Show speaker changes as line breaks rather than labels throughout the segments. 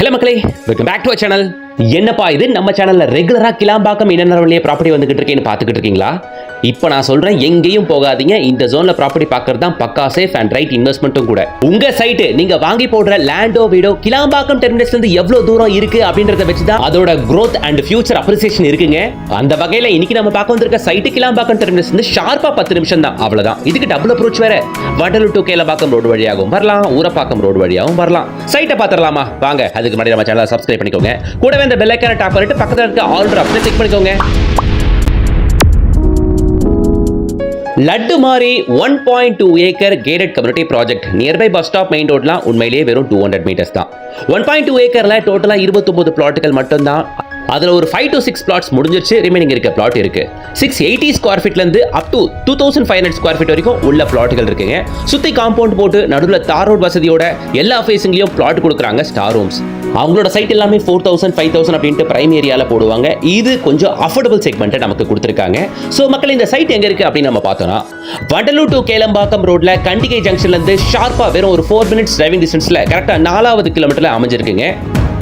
Hello மக்களே, welcome back to our channel. என்னப்பா இது நம்ம சேனல்ல ரெகுலரா கிளாம்பாக்கம் என்ன வழியே ப்ராப்பர்ட்டி வந்துகிட்டு இருக்கேன்னு பார்த்துக்கிட்டு இருக்கீங்களா? இப்போ நான் சொல்றேன், எங்கேயும் போகாதீங்க. இந்த ஜோன்ல ப்ராப்பர்ட்டி பார்க்கறது தான் பக்கா சேஃப் அண்ட் ரைட் இன்வெஸ்ட்மெண்ட்டும் கூட. உங்க சைட் நீங்க வாங்கி போடுற லேண்டோ வீடோ கிளாம்பாக்கம் டெர்மினஸ்ல இருந்து எவ்வளவு தூரம் இருக்கு அப்படின்றத வச்சு தான் அதோட growth அண்ட் ஃபியூச்சர் அப்ரிசியேஷன் இருக்குங்க. அந்த வகையில இன்னைக்கு நம்ம பார்க்க வந்திருக்க சைட் கிளாம்பாக்கம் டெர்மினஸ் இருந்து ஷார்ப்பா 10 நிமிஷம் தான், அவ்வளவுதான். இதுக்கு டபுள் அப்ரோச் வேற. வண்டலூர் டு கேளம்பாக்கம் ரோடு வழியாகவும் வரலாம், ஊரப்பாக்கம் ரோடு வழியாகவும் வரலாம். சைட்டை பார்த்துடலாமா? வாங்க. அதுக்கு முன்னாடி நம்ம சேனலை சப்ஸ்கிரைப் பண்ணிக்கோங்க. கூடவே இந்த பெல் ஐகானை டாப் பண்ணிட்டு பக்கத்துல இருக்க ஆல் ஆப்ஷனை கிளிக் பண்ணிக்கோங்க. லட்டு மாரி 1.2 acre gated community project nearby bus stop main ரோட்லாம் உண்மையிலேயே வெறும் 200 மீட்டர்ஸ் தான். 1.2 ஏக்கர்ல டோட்டலா 29 பிளாட்டுகள் மட்டும்தான். அதுல ஒரு 5 to 6 plots முடிஞ்சிருச்சு. ரிமைனிங் இருக்க பிளாட் இருக்கு. 680 ஸ்கொயர் ஃபீட்ல இருந்து அப் டு 2500 ஸ்கொயர் ஃபீட் வரைக்கும் உள்ள பிளாட்டுகள் இருக்குங்க. சுத்தி காம்பவுண்ட் போட்டு நடுவுல தார் ரோட் வசதியோட எல்லா ஃபேசிங்லயும் பிளாட் கொடுக்குறாங்க ஸ்டார் ரூம்ஸ். அவங்களோட சைட் எல்லாமே 4000 5000 அப்படின்ட்டு பிரைம் ஏரியால போடுவாங்க. இது கொஞ்சம் அஃபோர்டபுள் செக்மெண்ட் நமக்கு கொடுத்துருக்காங்க. சோ மக்கள், இந்த சைட் எங்க இருக்கு அப்படின்னு நம்ம பார்த்தோம்னா, வண்டலூர் டு கேளம்பாக்கம் ரோட்ல கண்டிகை ஜங்ஷன்ல இருந்து ஷார்ப்பா வெறும் ஒரு 4 minutes டிரைவிங் டிஸ்டன்ஸ்ல கரெக்டா 4வது கிலோமீட்டர்ல அமைஞ்சிருக்குங்க.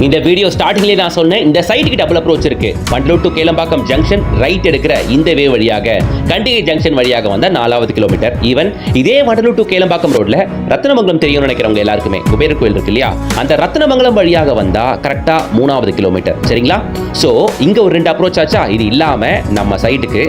இந்த வீடியோ ஸ்டார்டிங்லேயே நான் சொன்னேன், இந்த சைட்டுக்கு டபுள் அப்ரோச் இருக்கு. Vandalur to Kelambakkam junction right எடுக்கிற இந்த வே வழியாக கண்டிகை ஜங்ஷன் வழியாக வந்த 4வது கிலோமீட்டர். ஈவன் இதே வண்டலூர் டு கேளம்பாக்கம் ரோட்ல ரத்னமங்கலம் தெரியும்னு நினைக்கிறவங்க எல்லாருக்குமே குபேர கோயில் இருக்கு இல்லையா, அந்த ரத்னமங்கலம் வழியாக வந்தா கரெக்டா 3வது கிலோமீட்டர். சரிங்களா? சோ இங்க ஒரு 2 அப்ரோச் ஆச்சா. இது இல்லாம நம்ம சைட்டுக்கு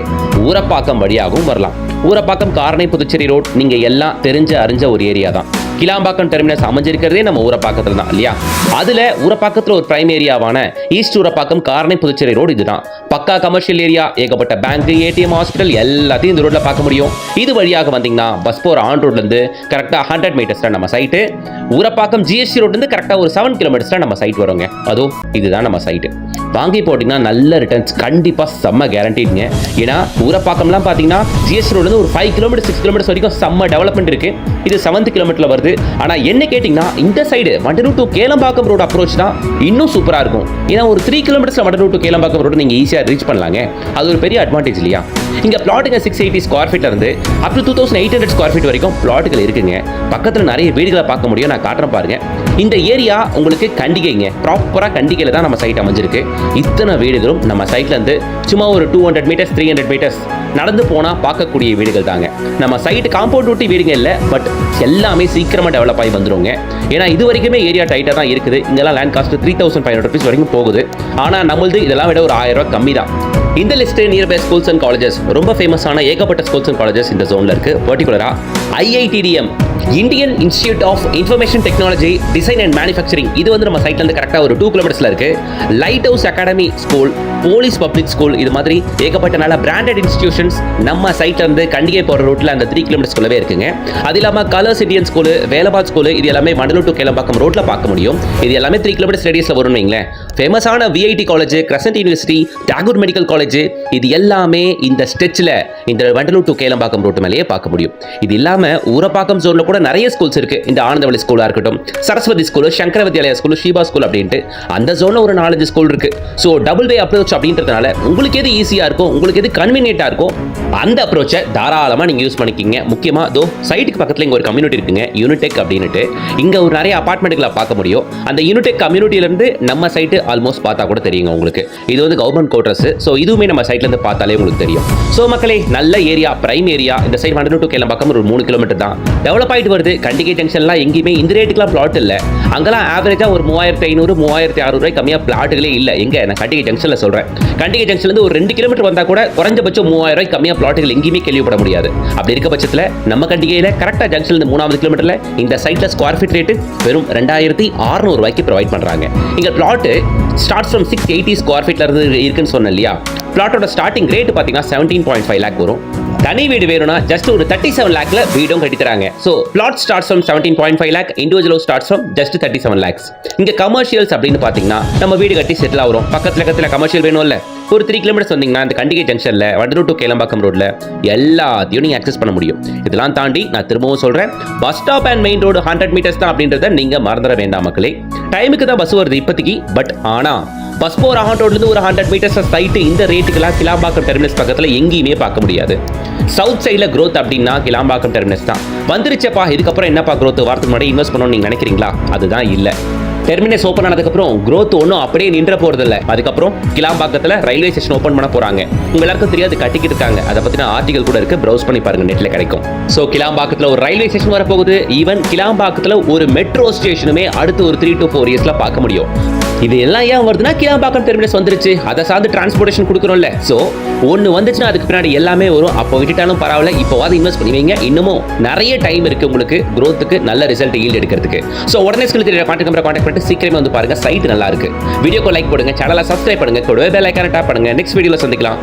ஊரப்பாக்கம் வழியாகவும் வரலாம். ஊரப்பாக்கம் காரணை புதுச்சேரி ரோட் நீங்க எல்லாம் அறிஞ்ச ஒரு ஏரியா தான். கிளாம்பாக்கம் டெர்மினஸ் அமைஞ்சிருக்கிறதே நம்ம ஊரப்பாக்கத்துல தான் இல்லையா? அதுல ஊரப்பாக்கத்துல ஒரு பிரைம் ஏரியாவான ஈஸ்ட் ஊரப்பாக்கம் காரணை புதுச்சேரி ரோடு இதுதான். பக்கா கமர்ஷியல் ஏரியா, ஏகப்பட்ட பேங்க், ஏடிஎம், ஹாஸ்பிட்டல் எல்லாத்தையும் இந்த ரோட்ல பார்க்க முடியும். இது வழியாக வந்தீங்கன்னா பஸ் போற ஆன் ரோட்ல இருந்து கரெக்டா 100 மீட்டர்ஸ்ல நம்ம சைட்டு. ஊரப்பாக்கம் ஜிஎஸ்டி ரோட்ல இருந்து கரெக்டா ஒரு 7 கிலோமீட்டர்ஸ்ல நம்ம சைட் வருங்க. அதோ இதுதான் நம்ம சைட்டு. வாங்கி போட்டீங்கன்னா நல்ல ரிட்டர்ன்ஸ் கண்டிப்பா செம்ம கேரண்டிங்க. ஏன்னா ஊரப்பாக்கம்லாம் பாத்தீங்கன்னா ஜிஎஸ்டி ரோட்ல இருந்து ஒரு 5 கிலோமீட்டர் 6 கிலோமீட்டர்ஸ் வரைக்கும் செம்ம டெவலப்மெண்ட் இருக்கு. இது 7th கிலோமீட்டர்ல வருது. ஆனா என்ன கேட்டீங்கன்னா, இந்த side Vandalur to Kelambakkam road approach தான் இன்னும் சூப்பரா இருக்கும். ஏன்னா ஒரு 3 கிலோமீட்டர்ஸ்ல வண்டலூர் டு கேளம்பாக்கம் ரோடு நீங்க ஈஸியா ரீச் பண்ணலாங்க. அது ஒரு பெரிய அட்வான்டேஜ் இல்லையா? இங்க பிளாட்டுங்க 680 ஸ்கொயர் ஃபீட்ல இருந்து அப் டு 2800 ஸ்கொயர் ஃபீட் வரைக்கும் பிளாட்டுகள் இருக்குங்க. பக்கத்துல நிறைய வீடுகளை பார்க்க முடியும். நான் காட்டுறேன் பாருங்க. இந்த ஏரியா உங்களுக்கு கண்டிகைங்க. ப்ராப்பரா கண்டிகையில தான் நம்ம சைட் அமைஞ்சிருக்கு. இத்தனை வீடுகளும் நம்ம சைட்ல இருந்து சும்மா ஒரு 200 மீட்டர்ஸ் 300 மீட்டர்ஸ் நடந்து போனா பார்க்கக்கூடிய வீடுகள் தாங்க. நம்ம சைட் காம்பவுண்ட் ஒட்டி வீடுங்க இல்லை, பட் எல்லாமே சீக்கிரமா டெவலப் ஆகி வந்துருங்க. ஏன்னா இது வரைக்குமே ஏரியா டைட்டா தான் இருக்குது. இங்கெல்லாம் லேண்ட் காஸ்ட் 3500 rupees வரைக்கும் போகுது. ஆனா நம்மளது இதெல்லாம் விட ஒரு 1000 ரூபாய் கம்மி தான். இந்த list nearby schools and colleges, ரொம்ப ஃபேமஸான ஏகப்பட்ட ஸ்கூல்ஸ் அண்ட் காலேஜஸ் இந்த ஜோன்ல இருக்கு. பர்டிகுலரா IITDM, Indian institute of information technology design and manufacturing, இது வந்து நம்ம சைட்ல இருந்து கரெக்டா ஒரு 2 கிலோமீட்டர்ஸ்ல இருக்கு. Light house academy school, police public school, இது மாதிரி ஏகப்பட்ட நல்ல பிராண்டட் இன்ஸ்டிடியூஷன்ஸ் நம்ம சைட்ல இருந்து கண்டிகை போற ரூட்ல அந்த 3 கிலோமீட்டர்ஸ்குள்ளவே இருக்குங்க. அது இல்லாம கலர்ஸ் இந்தியன் ஸ்கூல், வேலபாத் ஸ்கூல், இது எல்லாமே வண்டலூர் டு கேளம்பாக்கம் ரோட்ல பார்க்க முடியும். இது எல்லாமே 3 கிலோமீட்டர்ஸ் ரேடியஸ்ல வரும்னு வைங்களேன். ஃபேமஸான VIT college, crescent university, Tagore medical college, இது எல்லாமே இந்த ஸ்ட்ரெச்ல இந்த வண்டலூர் டு கேளம்பாக்கம் ரோட்டு மேலேயே பார்க்க முடியும். இது இல்லாம ஊரப்பாக்கம் ஜோன்ல கூட நிறைய ஸ்கூல்ஸ் இருக்கு. இந்த ஆனந்தவழி ஸ்கூலா இருக்கட்டும், Saraswati school, Shankara Vidyalaya school, Sheeba school அப்படின்ட்டு அந்த ஜோன்ல ஒரு 4-5 ஸ்கூல் இருக்கு. ஸோ டபுள் வே அப்ரோச் அப்படின்றதுனால உங்களுக்கு எது ஈஸியா இருக்கும், உங்களுக்கு எது கன்வீனியன்ட்டா இருக்கும், அந்த அப்ரோச்சை தாராளமா நீங்க யூஸ் பண்ணிக்கிங்க. முக்கியமா தோ சைட்டுக்கு பக்கத்துல இங்க ஒரு கம்யூனிட்டி இருக்குங்க, யூனிடெக் அப்படின்ட்டு. இங்க ஒரு நிறைய அபார்ட்மெண்ட்களை பார்க்க முடியும். அந்த யூனிடெக் கம்யூனிட்டில இருந்து நம்ம சைட்டு ஆல்மோஸ்ட் பார்த்தா கூட தெரியுங்க உங்களுக்கு. இது வந்து கவர்மெண்ட் குவார்டர்ஸ். ஸோ இதுவுமே நம்ம சைட்ல இருந்து பார்த்தாலே உங்களுக்கு தெரியும். ஸோ மக்களே, நல்ல ஏரியா, பிரைம் ஏரியா. இந்த சைட் வண்டலூர் டு கேளம்பாக்கம் ஒரு 3 கிலோமீட்டர் தான். டெவலப் ஆயிட்டு வருது. கண்டிகை ஜங்ஷன்லாம் எங்கேயுமே இந்த ரேட்டுக்குலாம் பிளாட் இல்லை. அங்கெல்லாம் ஆவரேஜா ஒரு 3500 3600 ரூபாய் கம்மியா பிளாட்டுகளே இல்லை. எங்க நான் கண்டிகை ஜங்ஷன்ல சொல்றேன். கண்டிகை ஜங்ஷன்ல இருந்து ஒரு 2 கிலோமீட்டர் வந்தா கூட குறைஞ்சபட்சம் 3000 ரூபாய் கம்மியா பிளாட்டுகள் எங்கேயுமே கேள்விப்பட முடியாது. அப்படி இருக்க பட்சத்தில் நம்ம கண்டிகையில கரெக்டா ஜங்ஷன்ல இருந்து 3வது கிலோமீட்டர்ல இந்த சைட்ல ஸ்கொயர் ஃபீட் ரேட்டு வெறும் 2600 ரூபாய்க்கு ப்ரொவைட் பண்றாங்க. இங்க பிளாட் ஸ்டார்ட் ஃப்ரம் 680 ஸ்கொயர் ஃபீட்ல இருந்து இருக்குன்னு சொன்னேன் இல்லையா? பிளாட்டோட ஸ்டார்டிங் ரேட் பாத்தீங்கன்னா 17.5 lakh வரும். தனி வீடு வேணும்னா ஜஸ்ட் ஒரு 37 lakhல வீடும் கட்டி தராங்க. So flat starts from 17.5 lakh, individual starts from just 37 lakhs. இங்க கமர்ஷியல்ஸ் அப்படின்னு பாத்தீங்கன்னா நம்ம வீடு கட்டி செட்டில் ஆகிறோம். பக்கத்துல கமர்ஷியல் வேணும்ல, ஒரு 3 கிலோமீட்டர்ஸ் வந்தீங்கன்னா இந்த கண்டிகை ஜங்ஷன்ல வண்டலூர் டு கேளம்பாக்கம் ரோட்ல எல்லாத்தையும் நீங்க அக்சஸ் பண்ண முடியும். இதெல்லாம் தாண்டி நான் திரும்பவும் சொல்றேன், bus stop and main road 100 meters தான் அப்படின்றத நீங்க மறந்துட வேண்டாம் மக்களே. டைமுக்கு தான் பஸ் வருது இப்போதைக்கு. பட் ஆனா பஸ் போற ஆன் ரோட்ல இருந்து ஒரு 100 மீட்டர்ஸ் சைட் இந்த ரேட்டுக்கெல்லாம் கிளாம்பாக்கம் டெர்மினஸ் பக்கத்துல எங்கேயுமே பார்க்க முடியாது. சவுத் சைடில் growth அப்படின்னா கிளாம்பாக்கம் டெர்மினஸ் தான் வந்துருச்சப்பா. இதுக்கப்புறம் என்னப்பா growth, வாரத்துக்கு முன்னாடி இன்வெஸ்ட் பண்ணணும்னு நீங்கள் நினைக்கிறீங்களா? அதுதான் இல்லை. டெர்மினஸ் ஓப்பன் ஆனதுக்கப்புறம் growth ஒன்றும் அப்படியே நின்ற போறதில்ல. அதுக்கப்புறம் கிளாம்பாக்கத்தில் ரயில்வே ஸ்டேஷன் ஓப்பன் பண்ண போறாங்க. உங்க எல்லாருக்கும் தெரியாது, கட்டிக்கிட்டு இருக்காங்க. அதை பத்தின ஆர்டிகல் கூட இருக்கு, ப்ரௌஸ் பண்ணி பாருங்க, நெட்ல கிடைக்கும். ஸோ கிளாம்பாக்கத்தில் ஒரு ரயில்வே ஸ்டேஷன் வரப்போகுது. ஈவன் கிளாம்பாக்கத்தில் ஒரு மெட்ரோ ஸ்டேஷனுமே அடுத்து ஒரு 3 to 4 இயர்ஸ்ல பார்க்க முடியும். இது எல்லாம் ஏன் வருதுன்னா, கிளாம்பாக்கம் டெர்மினஸ் வந்துருச்சு, அதை சார்ந்து டிரான்ஸ்போர்ட்டேஷன் கொடுக்குறோம்ல. ஸோ ஒன்று வந்துச்சுன்னா அதுக்கு பின்னாடி எல்லாமே வரும். அப்போ விட்டுட்டாலும் பரவாயில்ல, இப்போவாது இன்வெஸ்ட் பண்ணி வைங்க. இன்னமும் நிறைய டைம் இருக்கு உங்களுக்கு growth-க்கு நல்ல ரிசல்ட் ஈல்ட் எடுக்கிறதுக்கு. ஸோ உடனே ஸ்கில் தெரியல கான்டாக்ட் நம்பரை கான்டாக்ட் பண்ணிட்டு சீக்கிரமே வந்து பாருங்க. சைட் நல்லா இருக்கு. வீடியோக்கு லைக் போடுங்க, சேனலை சப்ஸ்கிரைப் பண்ணுங்க, கூடவே பெல் ஐக்கானை டாப் பண்ணுங்க. நெக்ஸ்ட் வீடியோல சந்திக்கலாம்.